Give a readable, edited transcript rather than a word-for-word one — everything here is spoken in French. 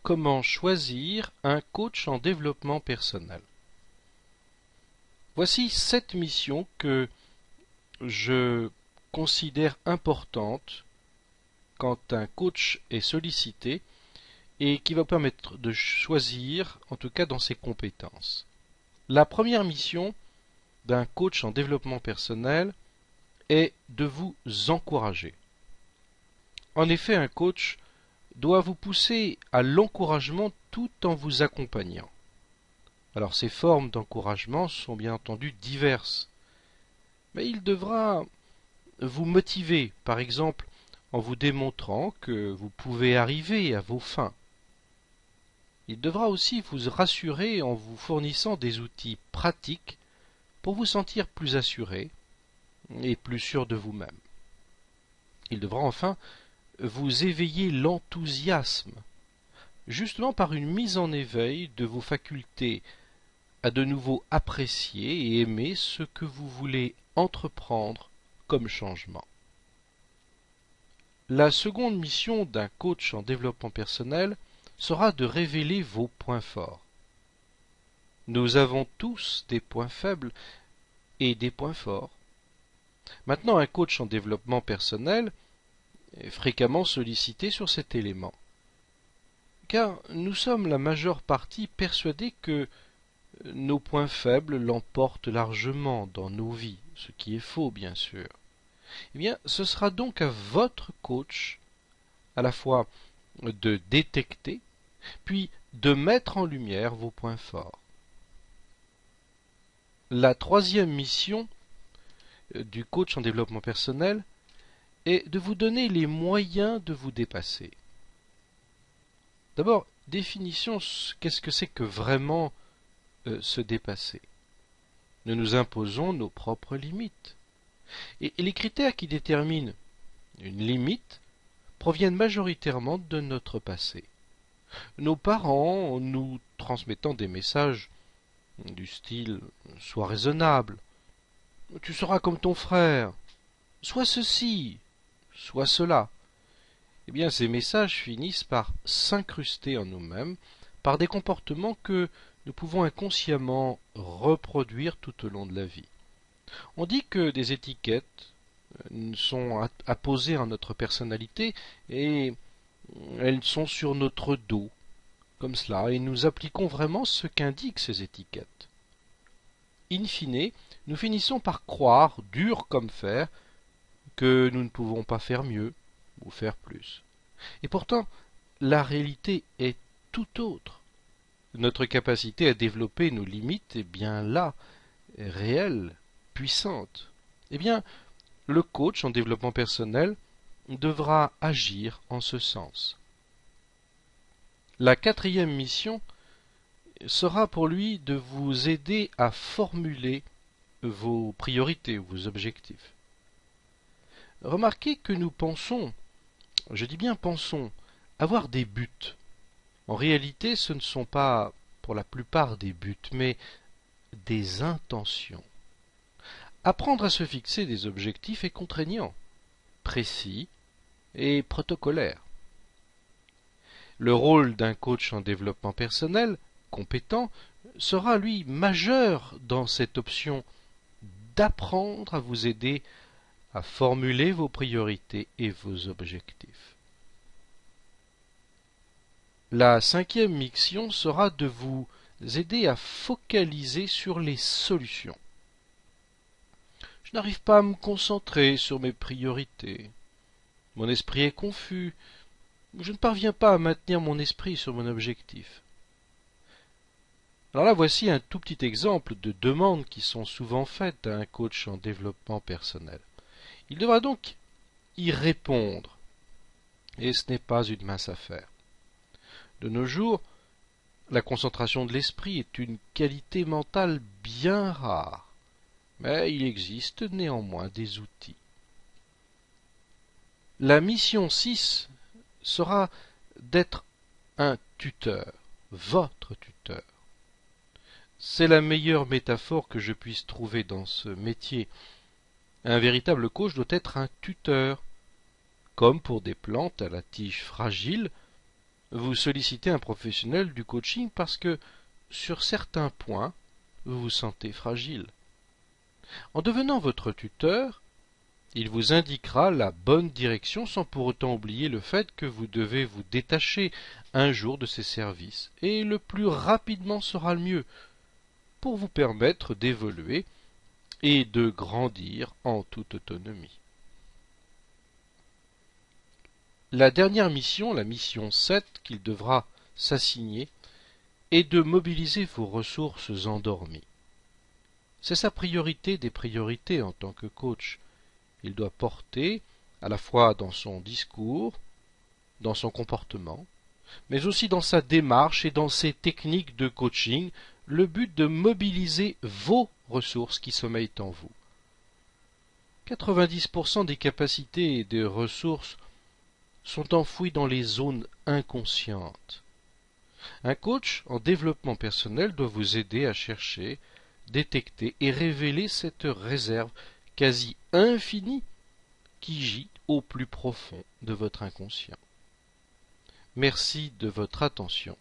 Comment choisir un coach en développement personnel. Voici 7 missions que je considère importantes quand un coach est sollicité et qui va permettre de choisir, en tout cas dans ses compétences. La première mission d'un coach en développement personnel est de vous encourager. En effet, un coach doit vous pousser à l'encouragement tout en vous accompagnant. Alors ces formes d'encouragement sont bien entendu diverses, mais il devra vous motiver, par exemple en vous démontrant que vous pouvez arriver à vos fins. Il devra aussi vous rassurer en vous fournissant des outils pratiques pour vous sentir plus assuré et plus sûr de vous-même. Il devra enfin vous éveiller l'enthousiasme, justement par une mise en éveil de vos facultés à de nouveau apprécier et aimer ce que vous voulez entreprendre comme changement. La seconde mission d'un coach en développement personnel sera de révéler vos points forts. Nous avons tous des points faibles et des points forts. Maintenant, un coach en développement personnel est fréquemment sollicité sur cet élément, car nous sommes la majeure partie persuadés que nos points faibles l'emportent largement dans nos vies, ce qui est faux bien sûr. Eh bien, ce sera donc à votre coach à la fois de détecter, puis de mettre en lumière vos points forts. La troisième mission du coach en développement personnel est de vous donner les moyens de vous dépasser. D'abord, définition, qu'est-ce que c'est que vraiment se dépasser? Nous nous imposons nos propres limites. Et les critères qui déterminent une limite proviennent majoritairement de notre passé. Nos parents nous transmettant des messages du style « sois raisonnable »,« tu seras comme ton frère »,« sois ceci »,« sois cela ». Eh bien, ces messages finissent par s'incruster en nous-mêmes par des comportements que nous pouvons inconsciemment reproduire tout au long de la vie. On dit que des étiquettes sont apposées à notre personnalité et elles sont sur notre dos, comme cela, et nous appliquons vraiment ce qu'indiquent ces étiquettes. In fine, nous finissons par croire, dur comme fer, que nous ne pouvons pas faire mieux ou faire plus. Et pourtant, la réalité est tout autre. Notre capacité à développer nos limites est bien là, réelle, puissante. Eh bien, le coach en développement personnel devra agir en ce sens. La quatrième mission sera pour lui de vous aider à formuler vos priorités, vos objectifs. Remarquez que nous pensons, je dis bien pensons, avoir des buts. En réalité, ce ne sont pas, pour la plupart, des buts, mais des intentions. Apprendre à se fixer des objectifs est contraignant, précis et protocolaire. Le rôle d'un coach en développement personnel, compétent, sera lui majeur dans cette option d'apprendre à vous aider à formuler vos priorités et vos objectifs. La cinquième mission sera de vous aider à focaliser sur les solutions. Je n'arrive pas à me concentrer sur mes priorités. Mon esprit est confus. Je ne parviens pas à maintenir mon esprit sur mon objectif. Alors là, voici un tout petit exemple de demandes qui sont souvent faites à un coach en développement personnel. Il devra donc y répondre. Et ce n'est pas une mince affaire. De nos jours, la concentration de l'esprit est une qualité mentale bien rare. Mais il existe néanmoins des outils. La mission 6 sera d'être un tuteur, votre tuteur. C'est la meilleure métaphore que je puisse trouver dans ce métier. Un véritable coach doit être un tuteur. Comme pour des plantes à la tige fragile, vous sollicitez un professionnel du coaching parce que, sur certains points, vous vous sentez fragile. En devenant votre tuteur, il vous indiquera la bonne direction sans pour autant oublier le fait que vous devez vous détacher un jour de ses services, et le plus rapidement sera le mieux, pour vous permettre d'évoluer et de grandir en toute autonomie. La dernière mission, la mission 7, qu'il devra s'assigner, est de mobiliser vos ressources endormies. C'est sa priorité des priorités en tant que coach. Il doit porter, à la fois dans son discours, dans son comportement, mais aussi dans sa démarche et dans ses techniques de coaching, le but de mobiliser vos ressources qui sommeillent en vous. 90% des capacités et des ressources sont enfouies dans les zones inconscientes. Un coach en développement personnel doit vous aider à chercher, détecter et révéler cette réserve quasi infinie qui gît au plus profond de votre inconscient. Merci de votre attention